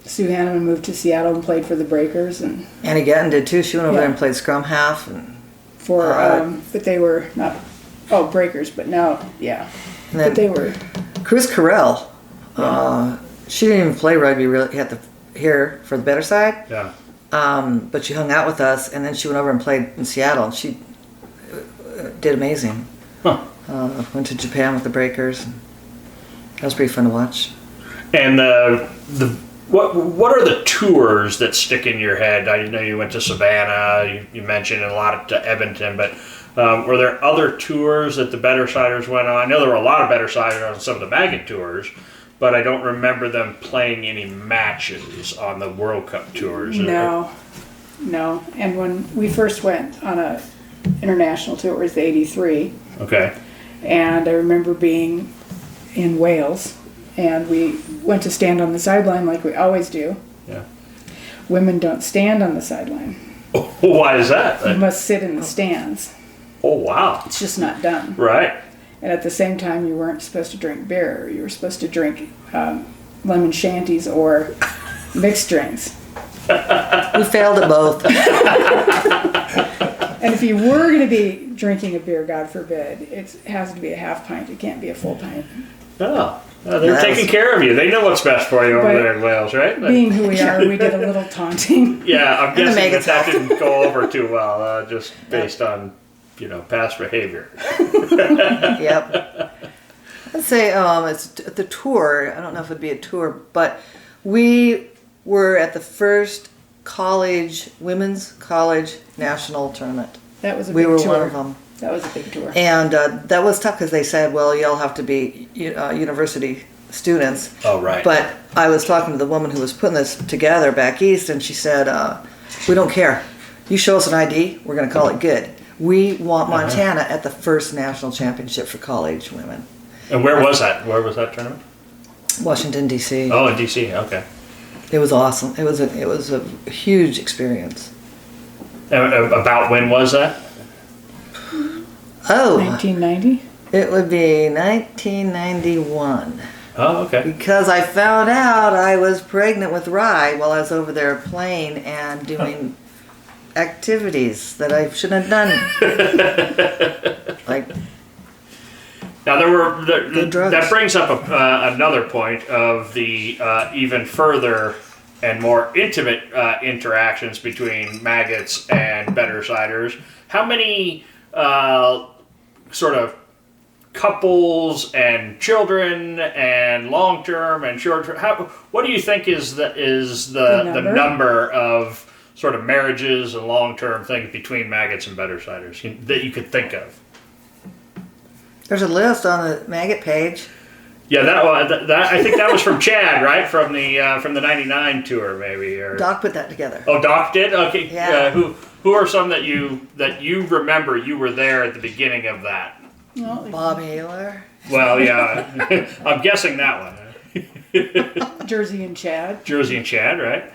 Sue Hanneman moved to Seattle and played for the Breakers, and Annie Getton did too. She went over Yeah. there and played scrum half. And but they were not Breakers, but now then but they were Chris Carell. She didn't even play rugby really here for the Betterside. Yeah. But she hung out with us, and then she went over and played in Seattle, and she did amazing. Huh. Went to Japan with the Breakers. That was pretty fun to watch. And what are the tours that stick in your head? I know you went to Savannah. You mentioned a lot to Edmonton, but were there other tours that the Bettersiders went on? I know there were a lot of Bettersiders on some of the Maggot tours, but I don't remember them playing any matches on the World Cup tours. no. And when we first went on a international tour, it was the '83. Okay. And I remember being in Wales, and we went to stand on the sideline like we always do. Yeah. Women don't stand on the sideline. Oh, why is that? You must sit in the stands. Oh, wow. It's just not done. Right. And at the same time, you weren't supposed to drink beer. You were supposed to drink lemon shanties or mixed drinks. We failed at both. And if you were going to be drinking a beer, God forbid, it has to be a half pint. It can't be a full pint. Oh. They're Nice. taking care of you. They know what's best for you over But there in Wales, right? Like- Being who we are, we did a little taunting. Yeah, I'm the guessing Maggots that didn't go over too well, just based on, past behavior. Yep. I'd say it's the tour. I don't know if it'd be a tour, but we were at the first women's college national tournament. That was a We big were tour. one of them. That was a big tour. And that was tough because they said, well, y'all have to be university students. Oh, right. But I was talking to the woman who was putting this together back east, and she said, we don't care. You show us an ID, we're going to call it good. We want Montana at the first national championship for college women. And where was that? Where was that tournament? Washington, D.C. Oh, in D.C. Okay. It was awesome. It was a huge experience. About when was that? Oh, 1990? it would be 1991. Oh, okay. Because I found out I was pregnant with Rye while I was over there playing and doing activities that I shouldn't have done. Like, now Good drugs. that brings up another point of the even further and more intimate interactions between maggots and Bettersiders. How many sort of couples and children and long term and short term? What do you think is the number of sort of marriages and long term things between maggots and Bettersiders that you could think of? there's a list on the maggot page. Yeah, that I think that was from Chad, right? From the '99 tour, maybe. Or Doc put that together. oh, Doc did. Okay. Yeah. Who are some that you remember? You were there at the beginning of that. Well, Bob Hayler. Well, yeah. I'm guessing that one. Jersey and Chad. Jersey and Chad, right?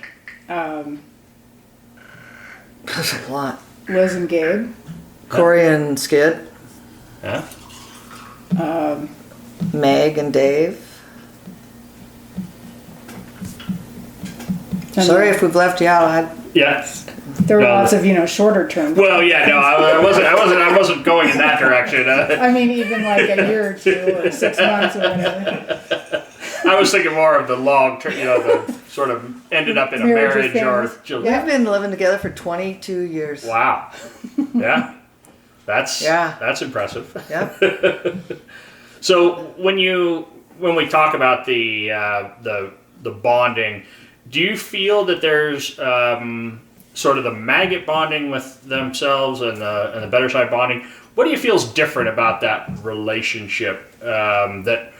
There's a lot. Liz and Gabe. Corey and Skid. Yeah. Meg and Dave. And Sorry if we've left you out. Yeah. There were No. lots of, shorter term. Well, yeah. No, I wasn't going in that direction. I mean, even like a year or two or 6 months or whatever. I was thinking more of the long term. The sort of ended up in a Marriage marriage with or families. children. We've been living together for 22 years. Wow. Yeah. That's impressive. Yep. So when we talk about the bonding, do you feel that there's sort of the maggot bonding with themselves and the Betterside bonding? What do you feel is different about that relationship? That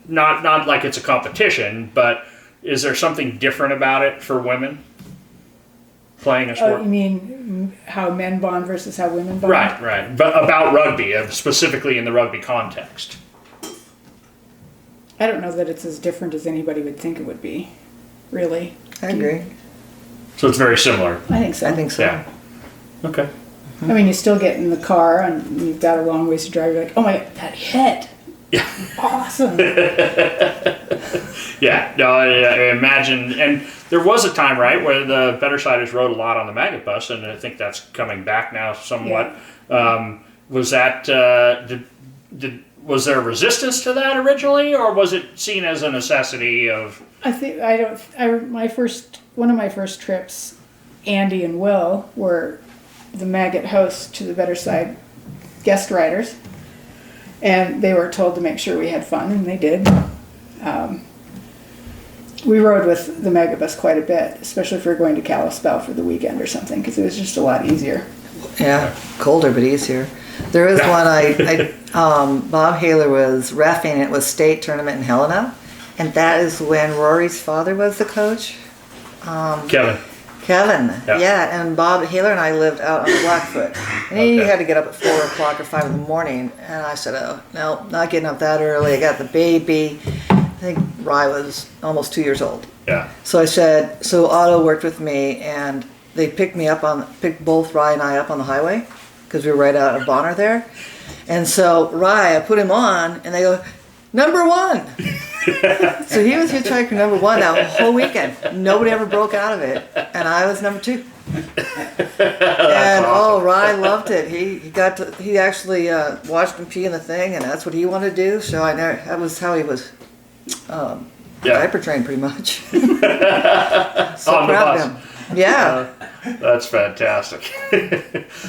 not like it's a competition, but is there something different about it for women playing a sport? You mean how men bond versus how women bond? Right. But about rugby, specifically in the rugby context. I don't know that it's as different as anybody would think it would be, really. I agree. So it's very similar. I think so. I think so. Yeah. Okay. I mean, you still get in the car and you've got a long ways to drive. You're like, oh my God, that hit. Yeah. Awesome. Yeah. No, I imagine. And there was a time, right, where the Bettersiders rode a lot on the Maggot bus, and I think that's coming back now somewhat. Yeah. Was that was there resistance to that originally, or was it seen as a necessity of? One of my first trips, Andy and Will were the Maggot hosts to the Betterside guest riders, and they were told to make sure we had fun, and they did. We rode with the Maggot bus quite a bit, especially if we were going to Kalispell for the weekend or something, because it was just a lot easier. Yeah, colder but easier. There was one Bob Hayler was reffing. It was state tournament in Helena, and that is when Rory's father was the coach. Kevin. Yeah, and Bob Hayler and I lived out on the Blackfoot. And he had to get up at 4 o'clock or 5 in the morning. And I said, oh, no, not getting up that early. I got the baby. I think Rye was almost 2 years old. Yeah. So I said, so Otto worked with me, and they picked both Rye and I up on the highway, because we were right out of Bonner there. And so Rye, I put him on, and they go, number one. So he was hitchhiker number one that whole weekend. Nobody ever broke out of it, and I was number 2. And awesome. Rye loved it. He actually watched him pee in the thing, and that's what he wanted to do. So that was how he was diaper trained, pretty much. So On the proud bus. of him. Yeah. That's fantastic.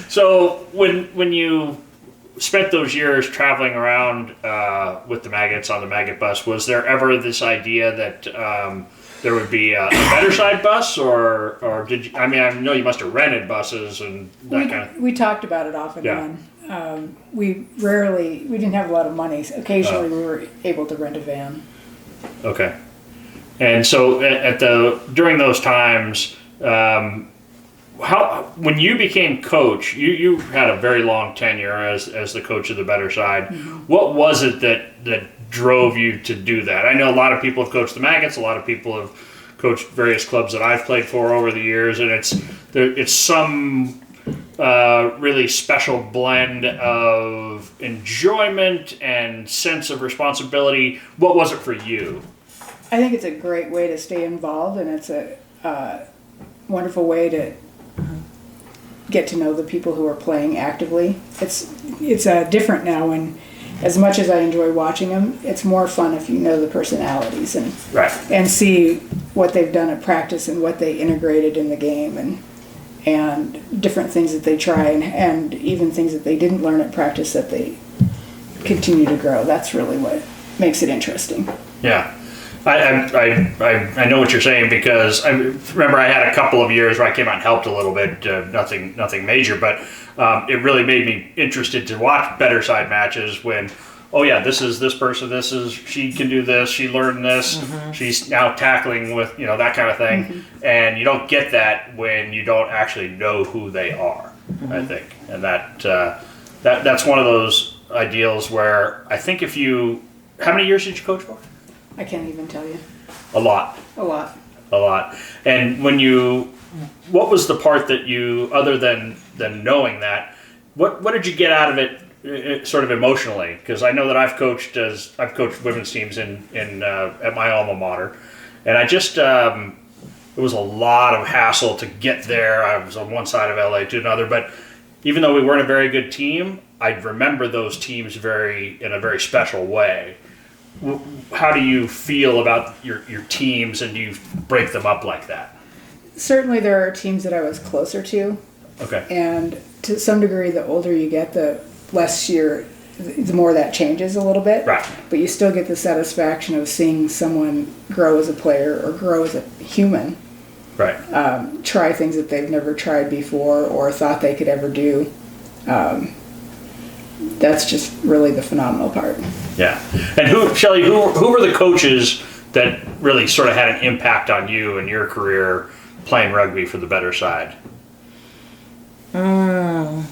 So when you spent those years traveling around with the Maggots on the Maggot bus, was there ever this idea that there would be a Betterside bus, or did you? I mean, I know you must have rented buses and that kind of. We talked about it off and Yeah. on. we didn't have a lot of money. So occasionally we were able to rent a van. Okay. And so during those times, when you became coach, you had a very long tenure as the coach of the Betterside. What was it that drove you to do that? I know a lot of people have coached the Maggots, a lot of people have coached various clubs that I've played for over the years, and it's some really special blend of enjoyment and sense of responsibility. What was it for you? I think it's a great way to stay involved, and it's a wonderful way to get to know the people who are playing actively. It's different now, and as much as I enjoy watching them, it's more fun if you know the personalities and see what they've done at practice and what they integrated in the game, and different things that they try, and even things that they didn't learn at practice that they continue to grow. That's really what makes it interesting. Yeah. I know what you're saying, because I remember I had a couple of years where I came out and helped a little bit, nothing major, but it really made me interested to watch Betterside matches when, oh yeah, this is this person, she can do this, she learned this, she's now tackling with, that kind of thing, and you don't get that when you don't actually know who they are, I think, and that's one of those ideals where I think how many years did you coach for? I can't even tell you. A lot. A lot. And what was the part that you, other than knowing that, what did you get out of it sort of emotionally? Because I know that I've coached women's teams at my alma mater, and I just it was a lot of hassle to get there. I was on one side of LA to another, but even though we weren't a very good team, I remember those teams in a very special way. How do you feel about your teams, and do you break them up like that? Certainly there are teams that I was closer to. Okay. And to some degree, the older you get, the more that changes a little bit. Right. But you still get the satisfaction of seeing someone grow as a player or grow as a human. Right. Try things that they've never tried before or thought they could ever do. That's just really the phenomenal part. Yeah. And Shelley, who were the coaches that really sort of had an impact on you and your career playing rugby for the Betterside? Well,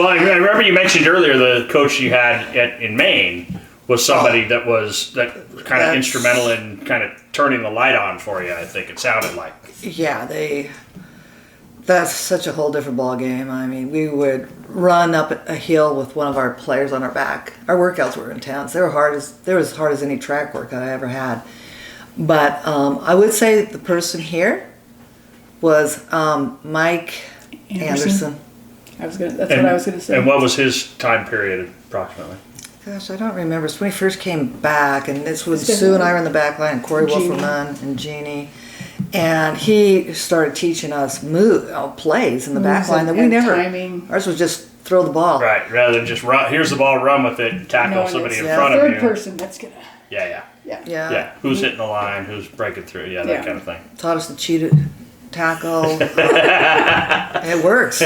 I remember you mentioned earlier the coach you had in Maine was somebody that was kind of instrumental in kind of turning the light on for you, I think it sounded like. Yeah, that's such a whole different ball game. I mean, we would run up a hill with one of our players on our back. Our workouts were intense. They were as hard as any track workout I ever had. But I would say the person here was Mike Anderson. That's what I was gonna say. And what was his time period approximately? Gosh, I don't remember. It's when he first came back, and this was Sue and I were in the back line, and Corey Wolferman and Jeannie. And he started teaching us plays in the back line that we never. Timing. Ours was just throw the ball. Right, rather than just run. Here's the ball, run with it, and tackle somebody in front of you. Third person that's gonna. Yeah. Who's hitting the line? Who's breaking through? Yeah, that kind of thing. Taught us to cheat tackle. It works.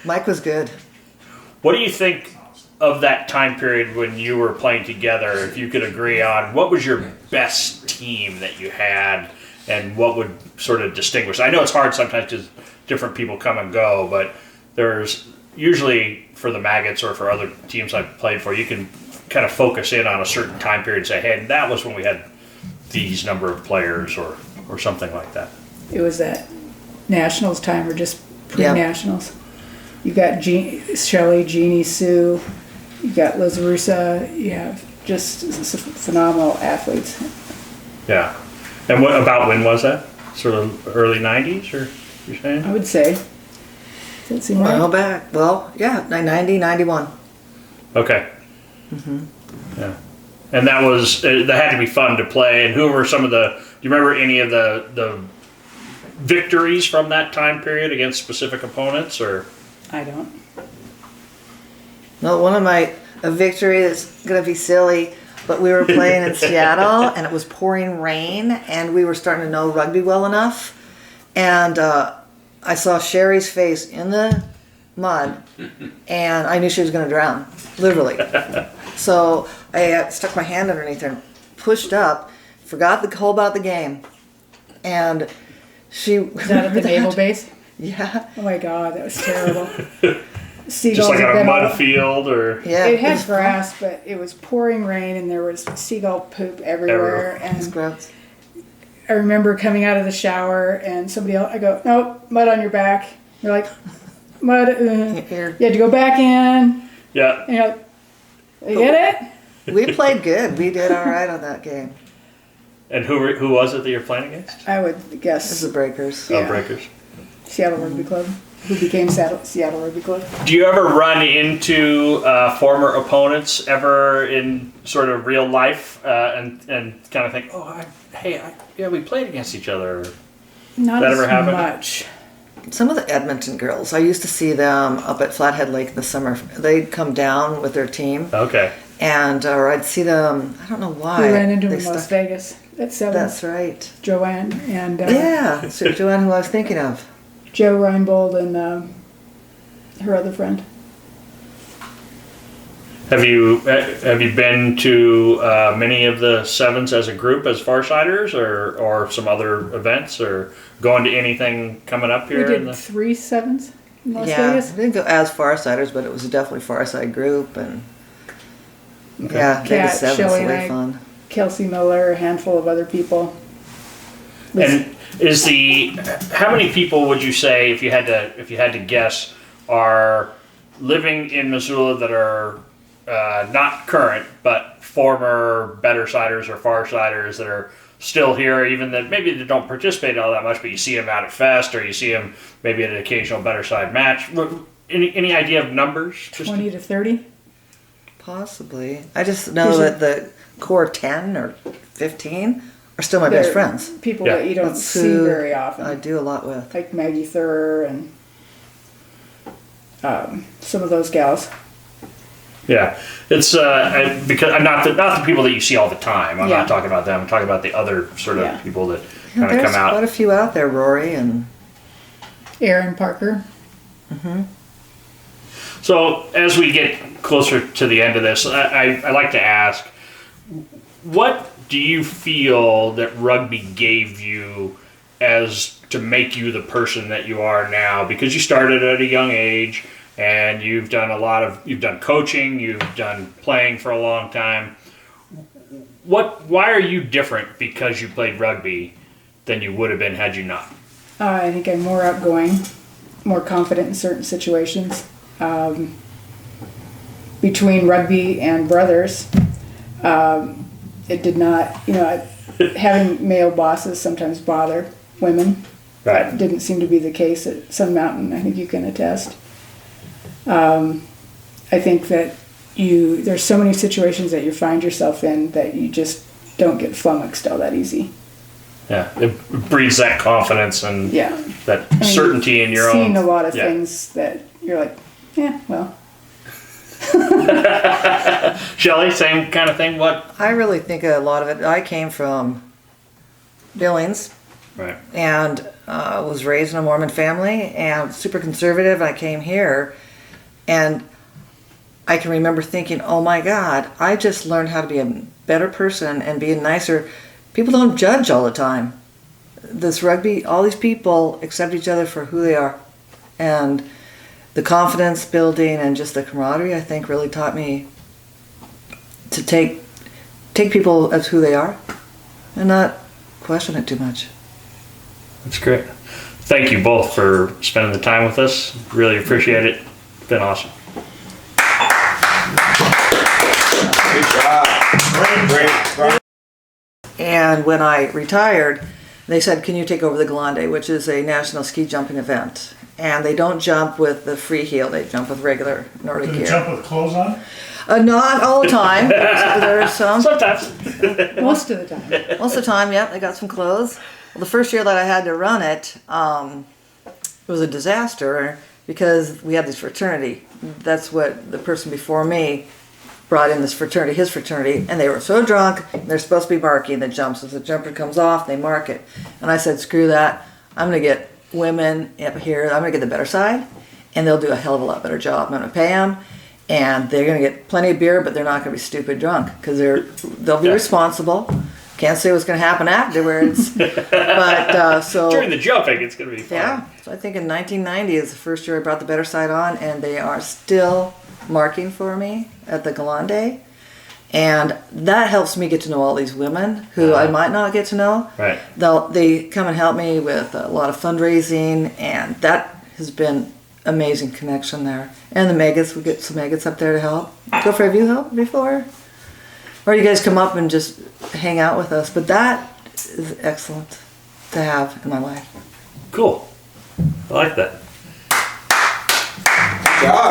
Mike was good. What do you think of that time period when you were playing together? If you could agree on what was your best team that you had, and what would sort of distinguish? I know it's hard sometimes because different people come and go, but there's usually for the Maggots or for other teams I've played for, you can kind of focus in on a certain time period and say, hey, and that was when we had these number of players or something like that. It was that Nationals time or just pre-Nationals. Yep. You've got Shelley, Jeannie, Sue, you've got Liz Russa, you have just phenomenal athletes. Yeah. And what about when was that? Sort of early 90s, or you're saying? I would say. Does that seem right? Well, back. Well, yeah, 90, 91. Okay. Yeah. And that had to be fun to play. And who were some of do you remember any of the victories from that time period against specific opponents, or? I don't. No, one of a victory that's going to be silly, but we were playing in Seattle and it was pouring rain and we were starting to know rugby well enough. And I saw Sheri's face in the mud, and I knew she was going to drown, literally. So I stuck my hand underneath her and pushed up, forgot the whole about the game, and she... Was that at the naval base? Yeah. Oh my God, that was terrible. Seagulls Just like had on a been mud all- field, or Yeah. It had was grass, but it was pouring rain, and there was seagull poop everywhere. fun. It was And gross. I remember coming out of the shower, and somebody else, I go, nope, mud on your back. They're like, mud. Here. You had to go back in, yeah. and you're like, you get We played good. We did all right on that game. And who was it that you're playing against? it? I would This is guess the Breakers. Yeah. Oh, Breakers. Seattle Rugby Club, who became Seattle Rugby Club. Do you ever run into former opponents ever in sort of real life and kind of think, oh, yeah, we played against each other? Not That as ever happened? much. Some of the Edmonton girls, I used to see them up at Flathead Lake in the summer. They'd come down with their team, Okay. and or I'd see them. I don't know why. We ran into they him in Las stuck- Vegas at 7. That's right. Joanne and Yeah, so Joanne, who I was thinking of. Joe Reinbold and her other friend. Have you been to many of the sevens as a group as Farsiders, or some other events, or going to anything coming up We here? did 3 sevens in Las Yeah, Vegas. we didn't go as Farsiders, but it was definitely Farside group, and yeah, Vegas Kat, Sevens Shelley, was and I, fun. Kelsey Miller, a handful of other people. And is how many people would you say, if you had to guess, are living in Missoula that are not current but former Bettersiders or Farsiders that are still here, even that maybe they don't participate all that much, but you see them out at Fest, or you see them maybe at an occasional Betterside match? Any idea of numbers? Just 20 to 30. Possibly. I just know Usually- that the core 10 or 15 are still my best They're friends. People Yeah. that you don't That's see who very often. I do a lot with. Like Maggie Thur and some of those gals. Yeah, it's because not the people that you see all the time. I'm Yeah. not talking about them. I'm talking about the other sort of Yeah. people that kind of There's come out. quite a few out there, Rory, and Aaron Parker. So as we get closer to the end of this, I like to ask, what do you feel that rugby gave you as to make you the person that you are now? Because you started at a young age, and you've done coaching, you've done playing for a long time. Why are you different because you played rugby than you would have been had you not? I think I'm more outgoing, more confident in certain situations. Between rugby and brothers, it did not, having male bosses sometimes bother women. Right. That didn't seem to be the case at Sun Mountain. I think you can attest. I think that there's so many situations that you find yourself in that you just don't get flummoxed all that easy. Yeah, it breeds that confidence and Yeah. that I mean, certainty in your own. Seeing a lot of Yeah. things that you're like, yeah, well. Shelley, same kind of thing. What? I really think a lot of it. I came from Billings Right. and was raised in a Mormon family and super conservative. I came here, and I can remember thinking, "Oh my God, I just learned how to be a better person and be nicer." People don't judge all the time. This rugby, all these people accept each other for who they are, and the confidence building and just the camaraderie, I think, really taught me to take people as who they are and not question it too much. That's great. Thank you both for spending the time with us. Really appreciate it. It's been awesome. Good job. Great. And when I retired, they said, "Can you take over the Glande," which is a national ski jumping event. And they don't jump with the free heel; they jump with regular Nordic Do they gear. jump with clothes on? Not all the time. There's some. Sometimes. Most of the time. Most of the time, yeah, they got some clothes. Well, the first year that I had to run it, it was a disaster because we had this fraternity. That's what the person before me brought in, this fraternity, his fraternity, and they were so drunk, they're supposed to be marking the jumps. As the jumper comes off, they mark it. And I said, screw that, I'm going to get women up here. I'm going to get the Betterside, and they'll do a hell of a lot better job. I'm going to pay them, and they're going to get plenty of beer, but they're not going to be stupid drunk because they'll be responsible. Can't say what's going to happen afterwards, but so During the jumping, it's going to be fun. yeah. So I think in 1990 is the first year I brought the Betterside on, and they are still marking for me at the Galande. And that helps me get to know all these women who I might not get to know. Right. They come and help me with a lot of fundraising, and that has been amazing connection there. And the Maggots, we get some Maggots up there to help. Gopher, have you helped before? Or you guys come up and just hang out with us. But that is excellent to have in my life. Cool. I like that. Good job.